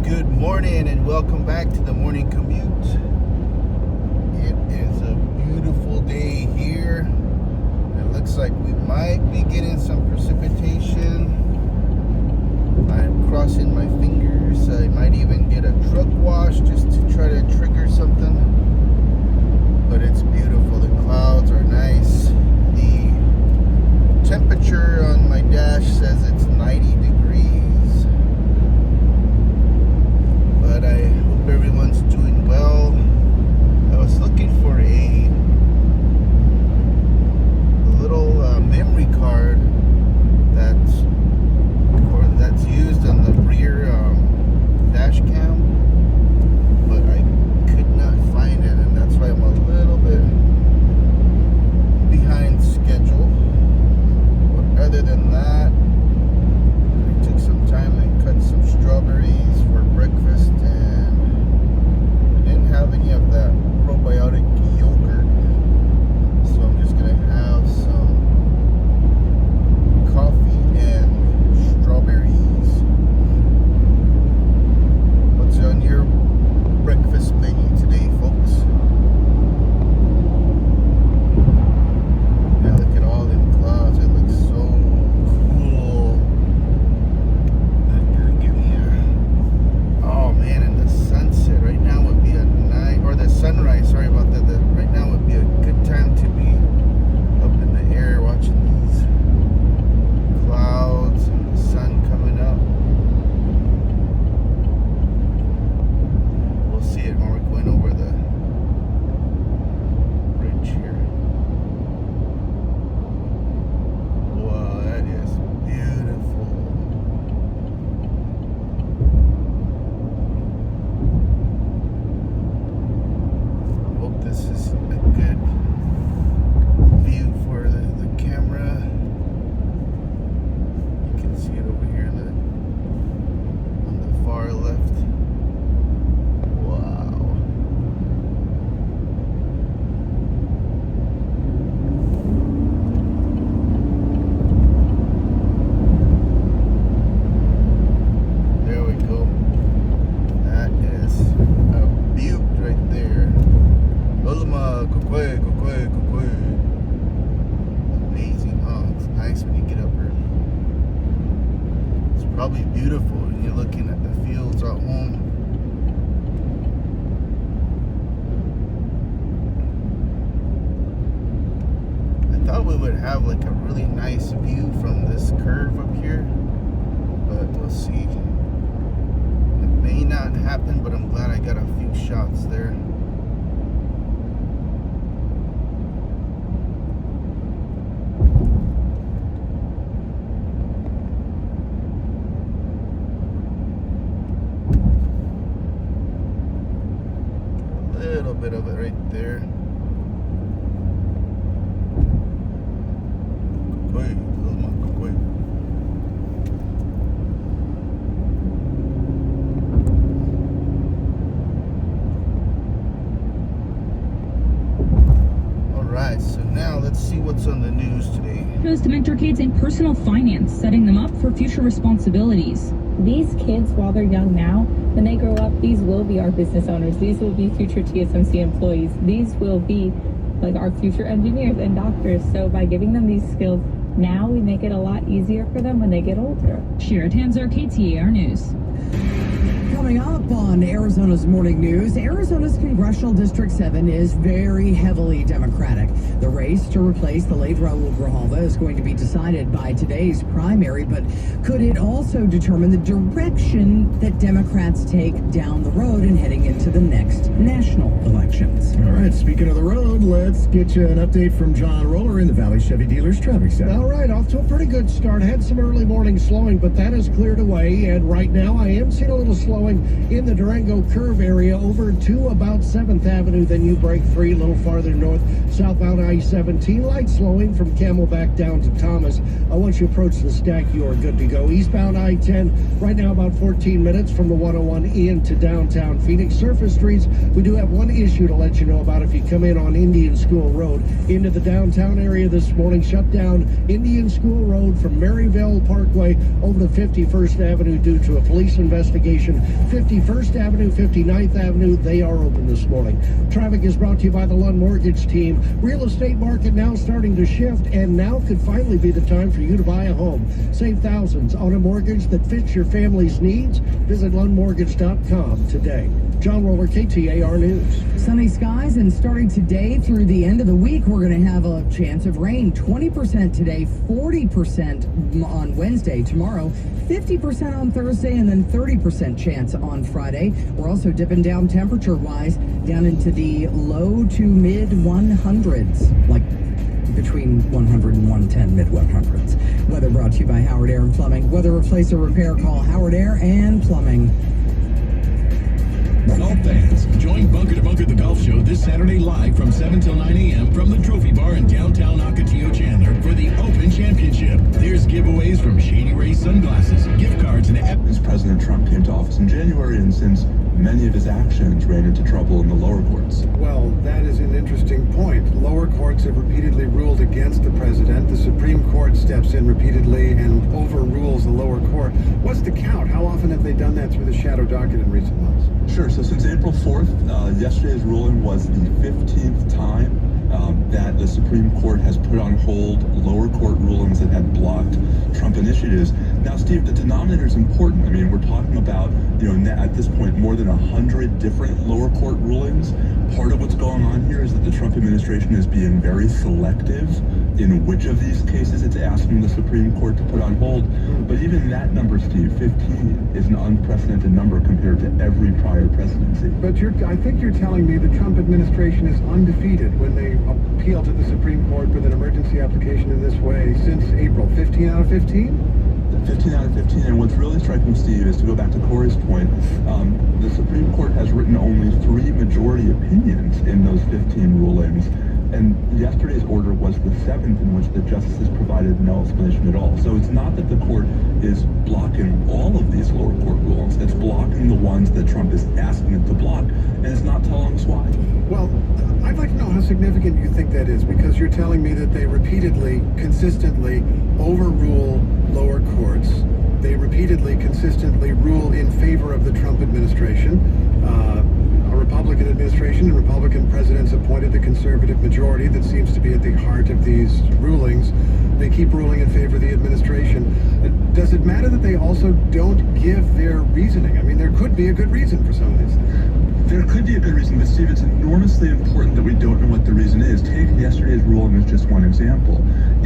Good morning and welcome back to the morning commute. It is a beautiful day here. It looks like we might be getting some precipitation. I'm crossing my fingers. I might even get a truck wash just to try to trigger something. But it's beautiful. The clouds are nice. The temperature on my dash says it's 90 degrees. But I hope everyone's doing well. I was looking for a little memory card that's used on the rear dash cam, but I could not find it, and that's why I'm a little bit behind schedule. But other than that, I took some time and cut some strawberries for breakfast, and I didn't have any of that probiotic yogurt, so I'm just gonna have some coffee and strawberries. What's on your breakfast menu today, folks? Yeah, look at all them clouds. It looks so cool. Oh man, and the sunset right now would be a night, or the sunrise, sorry about that. Right now would be a good time to be up in the air watching these clouds and the sun coming up. We'll see it when we're going over the bridge here. Wow, that is beautiful. Hope this is a good view for the camera. You can see it over here on the far left. Wow. There we go. That is a butte right there. Ulma, kukwe, kukwe, kukwe. Amazing, huh? It's nice when you get up early. It's probably beautiful when you're looking at the fields at home. I thought we would have like a really nice view from this curve up here, but we'll see. It may not happen, but I'm glad I got a few shots there. Little bit of it right there. Alright, so now let's see what's on the news today. To mentor kids in personal finance, setting them up for future responsibilities. These kids, while they're young now, when they grow up, these will be our business owners. These will be future TSMC employees. These will be like our future engineers and doctors. So by giving them these skills now, we make it a lot easier for them when they get older. Shira Tanzer, KTAR News. Coming up on Arizona's Morning News, Arizona's Congressional District 7 is very heavily Democratic. The race to replace the late Raul Grijalva is going to be decided by today's primary, but could it also determine the direction that Democrats take down the road and heading into the next national elections? All right, speaking of the road, let's get you an update from John Roller in the Valley Chevy Dealers Traffic Center. All right, off to a pretty good start. Had some early morning slowing, but that has cleared away, and right now I am seeing a little slowing in the Durango curve area over to about 7th Avenue. Then you break free a little farther north, southbound I-17. Light slowing from Camelback down to Thomas. Once you approach the stack, you are good to go. Eastbound I-10, right now about 14 minutes from the 101 into downtown Phoenix. Surface streets, we do have one issue to let you know about. If you come in on Indian School Road into the downtown area this morning, shut down Indian School Road from Maryville Parkway over to 51st Avenue due to a police investigation. 51st Avenue, 59th Avenue, they are open this morning. Traffic is brought to you by the Lund Mortgage Team. Real estate market now starting to shift, and now could finally be the time for you to buy a home. Save thousands on a mortgage that fits your family's needs. Visit LundMortgage.com today. John Roller, KTAR News. Sunny skies, and starting today through the end of the week, we're going to have a chance of rain. 20% today, 40% on Wednesday. Tomorrow, 50% on Thursday, and then 30% chance on Friday. We're also dipping down temperature-wise, down into the low to mid 100s, like between 100 and 110, mid 100s. Weather brought to you by Howard Air and Plumbing. Weather replace or repair, call Howard Air and Plumbing. Golf fans, join Bunker to Bunker the Golf Show this Saturday live from 7 till 9 a.m. from the Trophy Bar in downtown Ocotillo, Chandler for the Open Championship. There's giveaways from Shady Ray sunglasses, gift cards, and Since President Trump came to office in January, and since many of his actions ran into trouble in the lower courts. Well, that is an interesting point. Lower courts have repeatedly ruled against the president. The Supreme Court steps in repeatedly and overrules the lower court. What's the count? How often have they done that through the shadow docket in recent months? Sure, so since April 4th, yesterday's ruling was the 15th time that the Supreme Court has put on hold lower court rulings that had blocked Trump initiatives. Now, Steve, the denominator is important. I mean, we're talking about, at this point, more than 100 different lower court rulings. Part of what's going on here is that the Trump administration is being very selective in which of these cases it's asking the Supreme Court to put on hold. But even that number, Steve, 15, is an unprecedented number compared to every prior presidency. But I think you're telling me the Trump administration is undefeated when they appeal to the Supreme Court with an emergency application in this way since April. 15 out of 15? 15 out of 15, and what's really striking, Steve, is to go back to Corey's point, the Supreme Court has written only 3 majority opinions in those 15 rulings, and yesterday's order was the 7th in which the justices provided no explanation at all. So it's not that the court is blocking all of these lower court rulings, it's blocking the ones that Trump is asking it to block, and it's not telling us why. Well, I'd like to know how significant you think that is, because you're telling me that they repeatedly, consistently overrule lower courts. They repeatedly, consistently rule in favor of the Trump administration. A Republican administration and Republican presidents appointed the conservative majority that seems to be at the heart of these rulings. They keep ruling in favor of the administration. Does it matter that they also don't give their reasoning? I mean, there could be a good reason for some of these things. There could be a good reason, but Steve, it's enormously important that we don't know what the reason is. Take yesterday's ruling as just one example.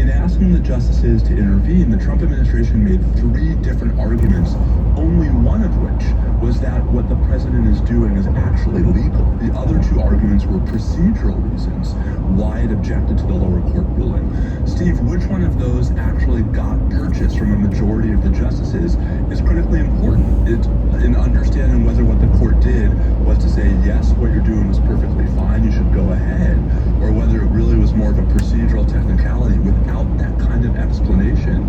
In asking the justices to intervene, the Trump administration made 3 different arguments, only one of which was that what the president is doing is actually legal. The other 2 arguments were procedural reasons why it objected to the lower court ruling. Steve, which one of those actually got purchase from a majority of the justices is critically important. It's in understanding whether what the court did was to say, yes, what you're doing was perfectly fine, you should go ahead, or whether it really was more of a procedural technicality. Without that kind of explanation,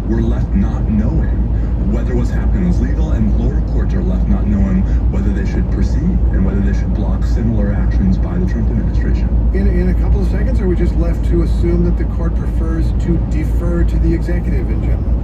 we're left not knowing whether what's happening is legal, and lower courts are left not knowing whether they should proceed and whether they should block similar actions by the Trump administration. In a couple of seconds, are we just left to assume that the court prefers to defer to the executive in general?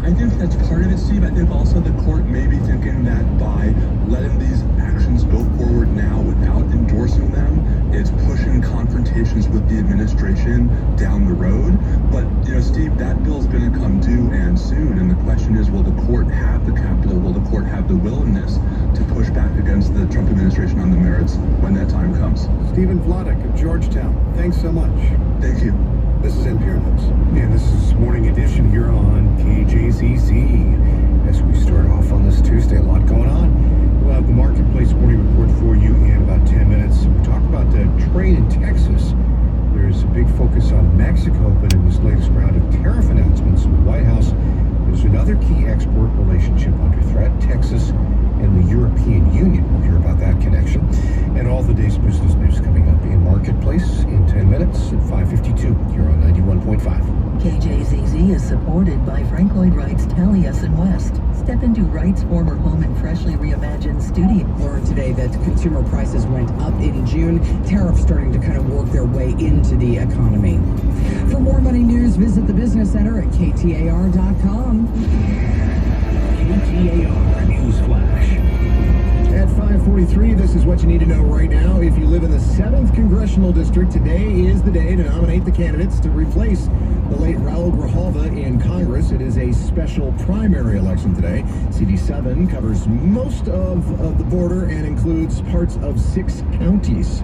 I think that's part of it, Steve. I think also the court may be thinking that by letting these actions go forward now without endorsing them, it's pushing confrontations with the administration down the road. But, Steve, that bill's going to come due and soon, and the question is, will the court have the capital, will the court have the willingness to push back against the Trump administration on the merits when that time comes? Stephen Vladek of Georgetown, thanks so much. Thank you. This is NPR News. And this is Morning Edition here on KJZZ. As we start off on this Tuesday, a lot going on. We'll have the Marketplace Morning Report for you in about 10 minutes. We talk about the trade in Texas. There's a big focus on Mexico, but in this latest round of tariff announcements in the White House, there's another key export relationship under threat, Texas and the European Union. We'll hear about that connection and all the day's business news coming up in Marketplace in 10 minutes at 5:52 here on 91.5. KJZZ is supported by Frank Lloyd Wright's Taliesin West. Step into Wright's former home and freshly reimagined studio. Learned today that consumer prices went up in June. Tariffs starting to kind of work their way into the economy. For more money news, visit the Business Center at KTAR.com. KTAR News Flash. this is what you need to know right now. If you live in the 7th Congressional District, today is the day to nominate the candidates to replace the late Raul Grijalva in Congress. It is a special primary election today. CD7 covers most of the border and includes parts of 6 counties.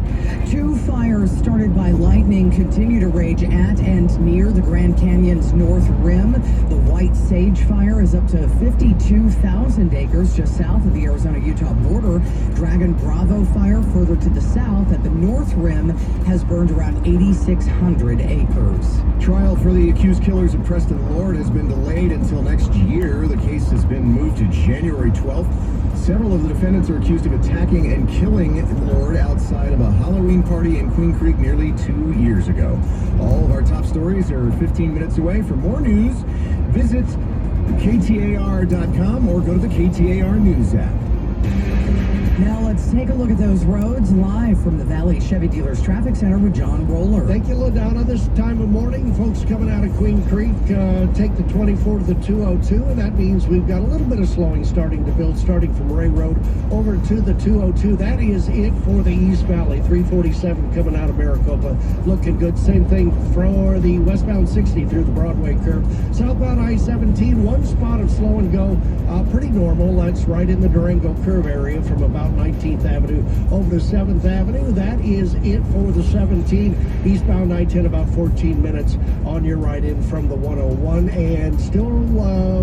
2 fires started by lightning continue to rage at and near the Grand Canyon's north rim. The White Sage Fire is up to 52,000 acres just south of the Arizona-Utah border. Dragon Bravo Fire further to the south at the north rim has burned around 8,600 acres. Trial for the accused killers of Preston Lord has been delayed until next year. The case has been moved to January 12th. Several of the defendants are accused of attacking and killing Lord outside of a Halloween party in Queen Creek nearly 2 years ago. All of our top stories are 15 minutes away. For more news, visit KTAR.com or go to the KTAR News app. Now let's take a look at those roads live from the Valley Chevy Dealers Traffic Center with John Roller. Thank you, LaDonna. This time of morning, folks coming out of Queen Creek take the 24 to the 202, and that means we've got a little bit of slowing starting to build, starting from Ray Road over to the 202. That is it for the East Valley. 347 coming out of Maricopa, looking good. Same thing for the westbound 60 through the Broadway curve. Southbound I-17, one spot of slow and go, pretty normal. That's right in the Durango curve area from about 19th Avenue over to 7th Avenue. That is it for the 17. Eastbound I-10 about 14 minutes on your right in from the 101, and still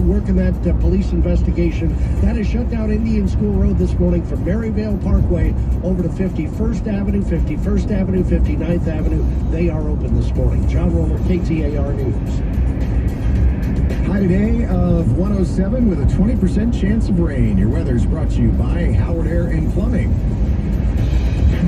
working that police investigation. That is shut down Indian School Road this morning from Maryvale Parkway over to 51st Avenue, 51st Avenue, 59th Avenue. They are open this morning. John Roller, KTAR News. High today of 107 with a 20% chance of rain. Your weather's brought to you by Howard Air and Plumbing.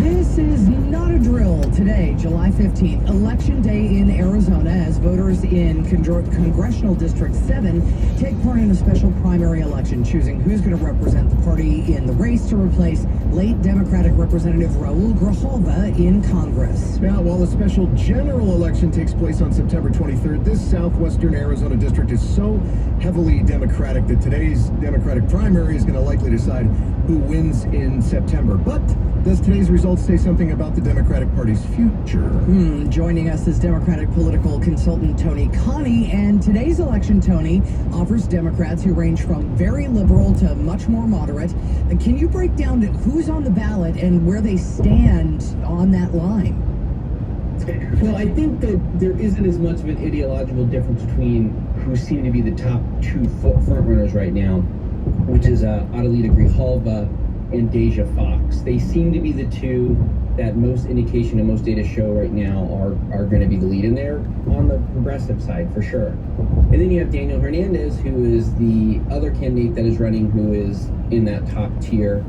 This is not a drill today, July 15th, Election Day in Arizona, as voters in Congressional District 7 take part in a special primary election, choosing who's going to represent the party in the race to replace late Democratic Representative Raul Grijalva in Congress. Now, while the special general election takes place on September 23rd, this southwestern Arizona district is so heavily Democratic that today's Democratic primary is going to likely decide who wins in September. But does today's results say something about the Democratic Party's future? Joining us is Democratic political consultant Tony Connie, and today's election, Tony, offers Democrats who range from very liberal to much more moderate. Can you break down who's on the ballot and where they stand on that line? Well, I think that there isn't as much of an ideological difference between who seem to be the top 2 frontrunners right now, which is Adelita Grijalva and Deja Fox. They seem to be the 2 that most indication and most data show right now are going to be the lead in there on the progressive side for sure. And then you have Daniel Hernandez, who is the other candidate that is running, who is in that top tier,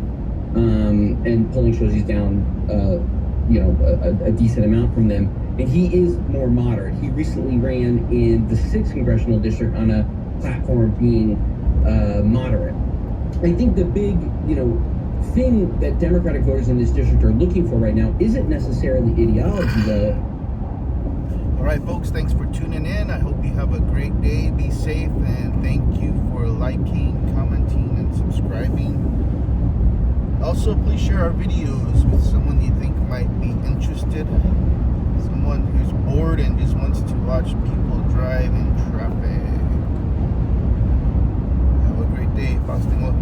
and polling shows he's down a decent amount from them, and he is more moderate. He recently ran in the 6th Congressional District on a platform of being moderate. I think the big thing that Democratic voters in this district are looking for right now isn't necessarily ideology, though. All right, folks, thanks for tuning in. I hope you have a great day. Be safe, and thank you for liking, commenting, and subscribing. Also, please share our videos with someone you think might be interested, someone who's bored and just wants to watch people drive in traffic. Have a great day. Fasting well.